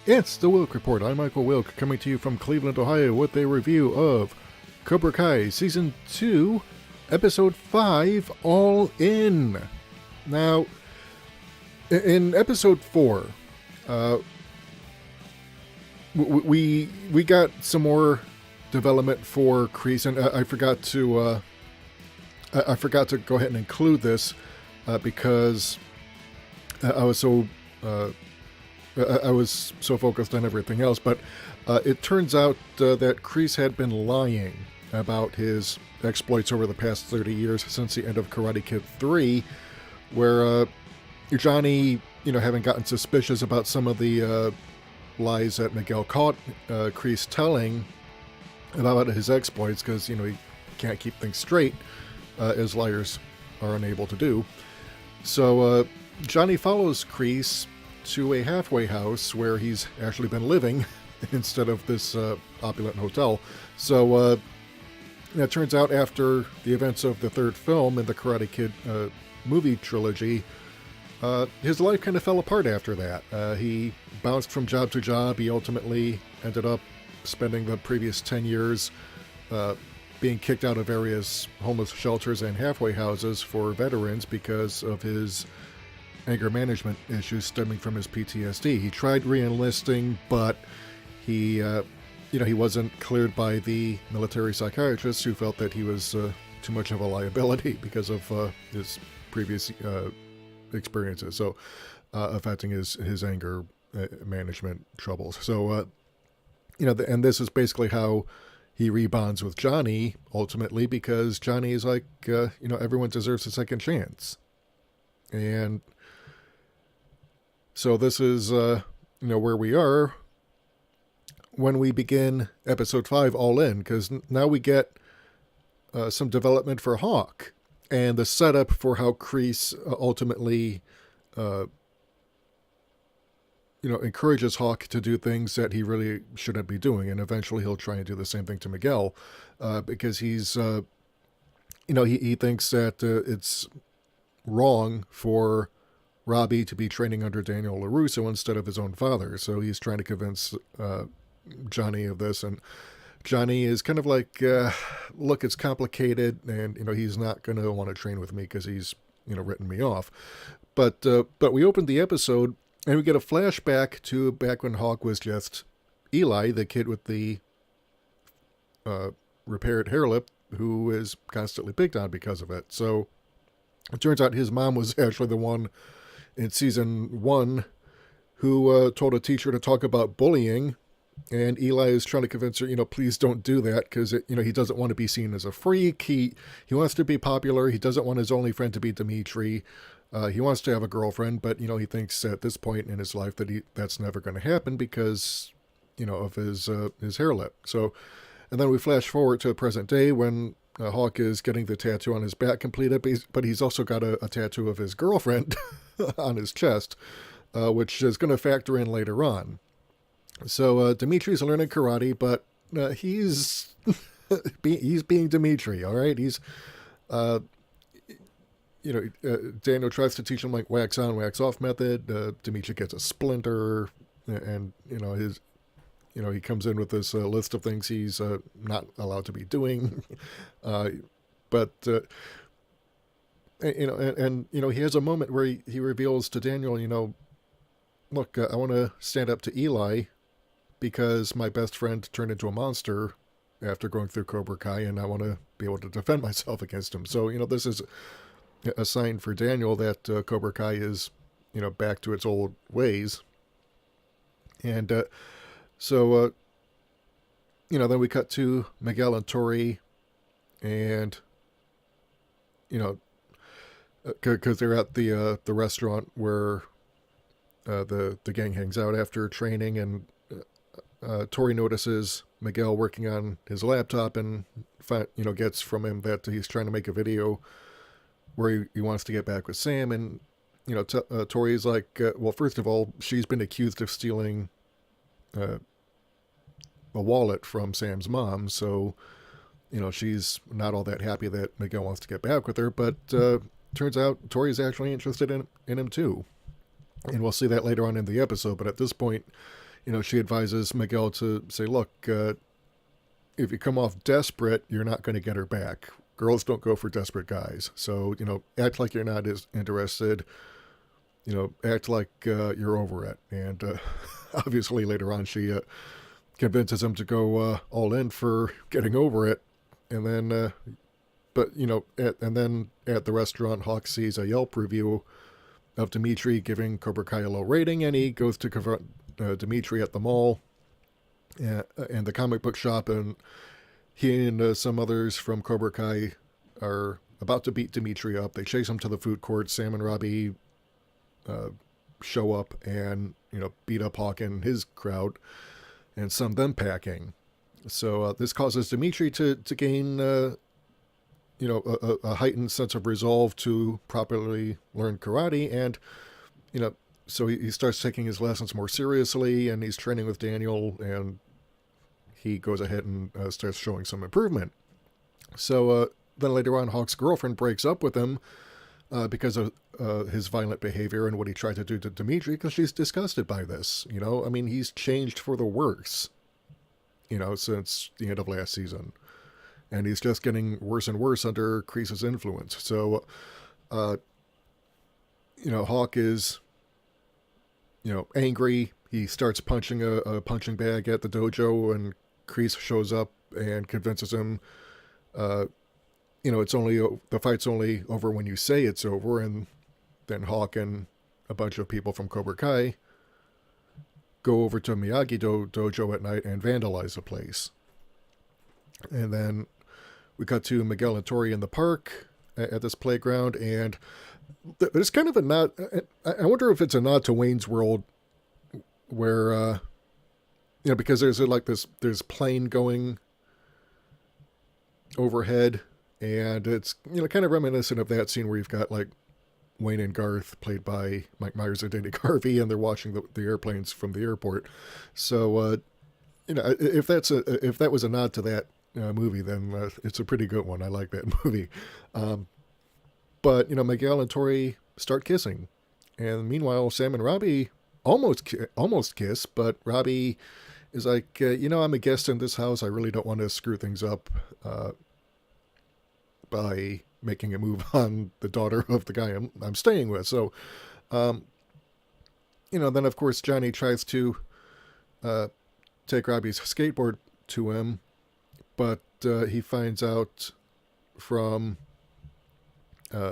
It's the Wilk Report. I'm Michael Wilk, coming to you from Cleveland, Ohio, with a review of Cobra Kai Season 2, Episode 5, All In. Now, in Episode 4, we got some more development for Kreese, and I forgot to go ahead and include this because I was so focused on everything else, but it turns out that Kreese had been lying about his exploits over the past 30 years since the end of Karate Kid 3, where Johnny, having gotten suspicious about some of the lies that Miguel caught Kreese telling about his exploits, because, he can't keep things straight, as liars are unable to do. So Johnny follows Kreese to a halfway house where he's actually been living instead of this opulent hotel. So it turns out after the events of the third film in the Karate Kid movie trilogy, his life kind of fell apart after that. He bounced from job to job. He ultimately ended up spending the previous 10 years being kicked out of various homeless shelters and halfway houses for veterans because of his anger management issues stemming from his PTSD. He tried re-enlisting, but he wasn't cleared by the military psychiatrist, who felt that he was too much of a liability because of his previous experiences, so affecting his anger management troubles. So, and this is basically how he rebonds with Johnny, ultimately, because Johnny is like, everyone deserves a second chance. And so this is, where we are when we begin Episode 5, All In, because now we get some development for Hawk and the setup for how Kreese ultimately, encourages Hawk to do things that he really shouldn't be doing, and eventually he'll try and do the same thing to Miguel, because he's, he thinks that it's wrong for Robbie to be training under Daniel LaRusso instead of his own father. So he's trying to convince Johnny of this, and Johnny is kind of like, look, it's complicated, and he's not going to want to train with me because he's written me off. But we opened the episode and we get a flashback to back when Hawk was just Eli, the kid with the repaired hair lip, who is constantly picked on because of it. So it turns out his mom was actually the one in season 1 who told a teacher to talk about bullying, and Eli is trying to convince her, please don't do that, because he doesn't want to be seen as a freak. He wants to be popular. He doesn't want his only friend to be Demetri. He wants to have a girlfriend, but he thinks at this point in his life that that's never going to happen because of his hair lip. So, and then we flash forward to the present day when Hawk is getting the tattoo on his back completed, but he's also got a tattoo of his girlfriend on his chest, which is going to factor in later on. So Demetri's learning karate, but he's being Demetri, all right? He's, Daniel tries to teach him like wax on, wax off method. Demetri gets a splinter, and he comes in with this list of things he's not allowed to be doing. But he has a moment where he reveals to Daniel, look, I want to stand up to Eli because my best friend turned into a monster after going through Cobra Kai, and I want to be able to defend myself against him. So, this is a sign for Daniel that Cobra Kai is, back to its old ways. And then we cut to Miguel and Tori, and, because they're at the restaurant where the gang hangs out after training, and Tori notices Miguel working on his laptop and gets from him that he's trying to make a video where he wants to get back with Sam. And Tori's like, well, first of all, she's been accused of stealing a wallet from Sam's mom, so she's not all that happy that Miguel wants to get back with her. But turns out Tori's actually interested in him too. And we'll see that later on in the episode. But at this point, she advises Miguel to say, look, if you come off desperate, you're not going to get her back. Girls don't go for desperate guys. So, act like you're not as interested. Act like you're over it. And obviously later on she convinces him to go all in for getting over it. And then, and then at the restaurant, Hawk sees a Yelp review of Demetri giving Cobra Kai a low rating, and he goes to confront Demetri at the mall and the comic book shop, and he and some others from Cobra Kai are about to beat Demetri up. They chase him to the food court. Sam and Robbie show up and beat up Hawk and his crowd and send them packing. So this causes Demetri to gain a heightened sense of resolve to properly learn karate, and so he starts taking his lessons more seriously, and he's training with Daniel, and he goes ahead and starts showing some improvement. So then later on, Hawk's girlfriend breaks up with him because of his violent behavior and what he tried to do to Demetri, because she's disgusted by this. He's changed for the worse, since the end of last season. And he's just getting worse and worse under Kreese's influence. So, Hawk is, angry. He starts punching a punching bag at the dojo, and Kreese shows up and convinces him, the fight's only over when you say it's over. And then Hawk and a bunch of people from Cobra Kai go over to Miyagi dojo at night and vandalize the place. And then we cut to Miguel and Tori in the park at this playground, and there's kind of a nod. I wonder if it's a nod to Wayne's World, where because there's plane going overhead, and it's kind of reminiscent of that scene where you've got like Wayne and Garth, played by Mike Myers and Danny Carvey, and they're watching the airplanes from the airport. So if that was a nod to that movie, then it's a pretty good one. I like that movie. But Miguel and Tori start kissing, and meanwhile Sam and Robbie almost kiss, but Robbie is like, I'm a guest in this house. I really don't want to screw things up by making a move on the daughter of the guy I'm staying with. So, then of course Johnny tries to take Robbie's skateboard to him, but he finds out from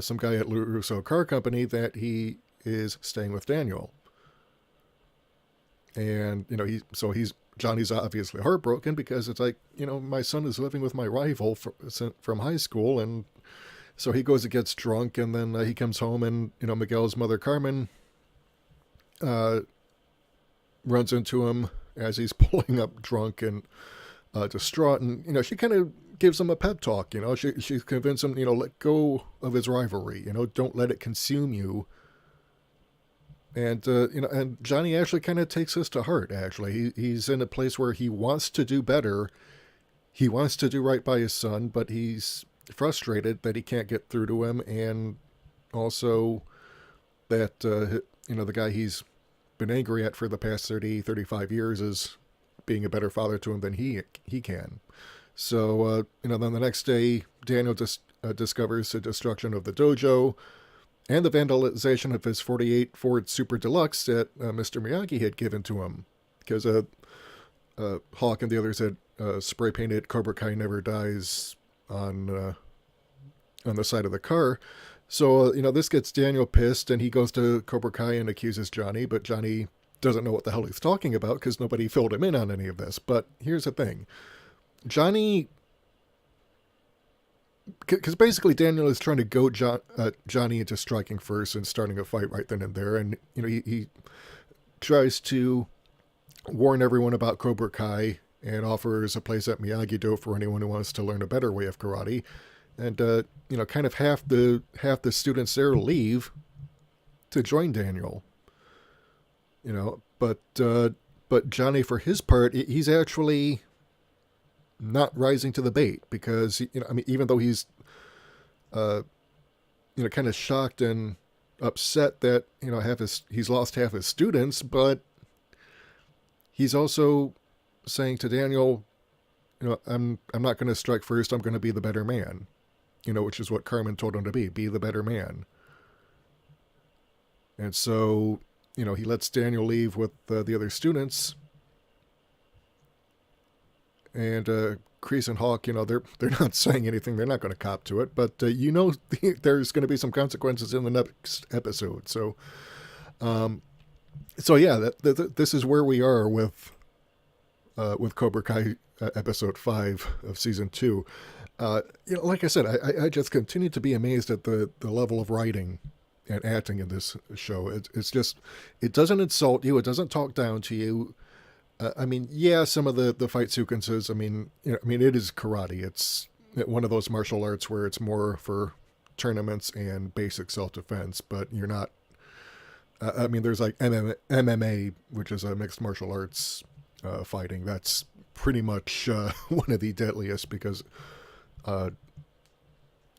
some guy at LaRusso Car Company that he is staying with Daniel. And, Johnny's obviously heartbroken, because it's like, my son is living with my rival from high school. And so he goes and gets drunk, and then he comes home, and, Miguel's mother, Carmen, runs into him as he's pulling up drunk and distraught. And, she kind of gives him a pep talk. She's convinced him, let go of his rivalry, don't let it consume you. And, and Johnny actually kind of takes this to heart, actually. He's in a place where he wants to do better. He wants to do right by his son, but he's frustrated that he can't get through to him. And also that, the guy he's been angry at for the past 35 years is being a better father to him than he can. So, then the next day, Daniel discovers the destruction of the dojo and the vandalization of his 48 Ford Super Deluxe that Mr. Miyagi had given to him, because Hawk and the others had spray painted "Cobra Kai Never Dies" on the side of the car. So, this gets Daniel pissed, and he goes to Cobra Kai and accuses Johnny, but Johnny doesn't know what the hell he's talking about, because nobody filled him in on any of this. But here's the thing. Johnny... Because basically Daniel is trying to goad Johnny into striking first and starting a fight right then and there. And, he tries to warn everyone about Cobra Kai and offers a place at Miyagi-Do for anyone who wants to learn a better way of karate. And, kind of half the students there leave to join Daniel. But Johnny, for his part, he's actually not rising to the bait, because even though he's kind of shocked and upset that he's lost half his students, but he's also saying to Daniel, I'm not going to strike first. I'm going to be the better man. Which is what Carmen told him to be the better man. And so, he lets Daniel leave with the other students. And Kreese and Hawk, they're not saying anything. They're not going to cop to it. But, there's going to be some consequences in the next episode. So, yeah, this is where we are with Cobra Kai episode 5 of season 2. Like I said, I just continue to be amazed at the level of writing and acting in this show. It's just, it doesn't insult you. It doesn't talk down to you. Some of the fight sequences, it is karate. It's one of those martial arts where it's more for tournaments and basic self-defense, but you're not, there's like MMA, which is a mixed martial arts fighting. That's pretty much one of the deadliest because,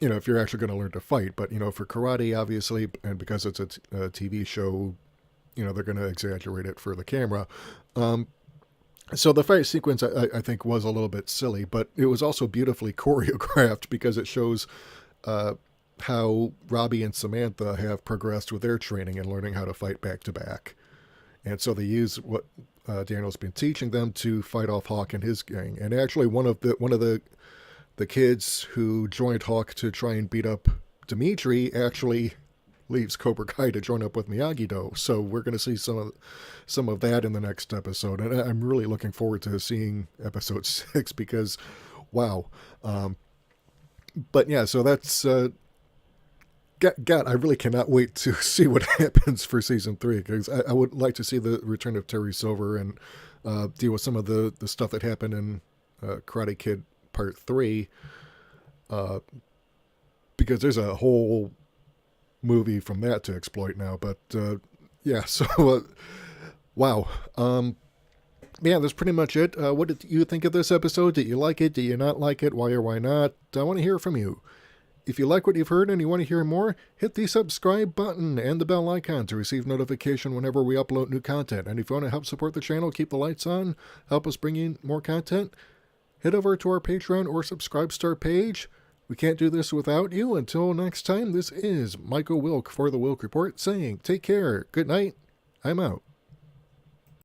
if you're actually going to learn to fight. But, for karate, obviously, and because it's a TV show, they're going to exaggerate it for the camera. So the fight sequence, I think, was a little bit silly, but it was also beautifully choreographed because it shows how Robbie and Samantha have progressed with their training and learning how to fight back to back. And so they use what Daniel's been teaching them to fight off Hawk and his gang. And actually, one of the kids who joined Hawk to try and beat up Demetri actually leaves Cobra Kai to join up with Miyagi-Do. So we're going to see some of that in the next episode. And I'm really looking forward to seeing episode 6 because, wow. But yeah, so that's... God, I really cannot wait to see what happens for season 3 because I would like to see the return of Terry Silver and deal with some of the stuff that happened in Karate Kid Part 3 because there's a whole movie from that to exploit now. But yeah, so wow. Yeah, that's pretty much it. What did you think of this episode? Did you like it? Did you not like it? Why or why not? I want to hear from you. If you like what you've heard and you want to hear more, hit the subscribe button and the bell icon to receive notification whenever we upload new content. And if you want to help support the channel, keep the lights on, help us bring in more content, head over to our Patreon or Subscribestar page. We can't do this without you. Until next time, this is Michael Wilk for The Wilk Report saying take care, good night, I'm out.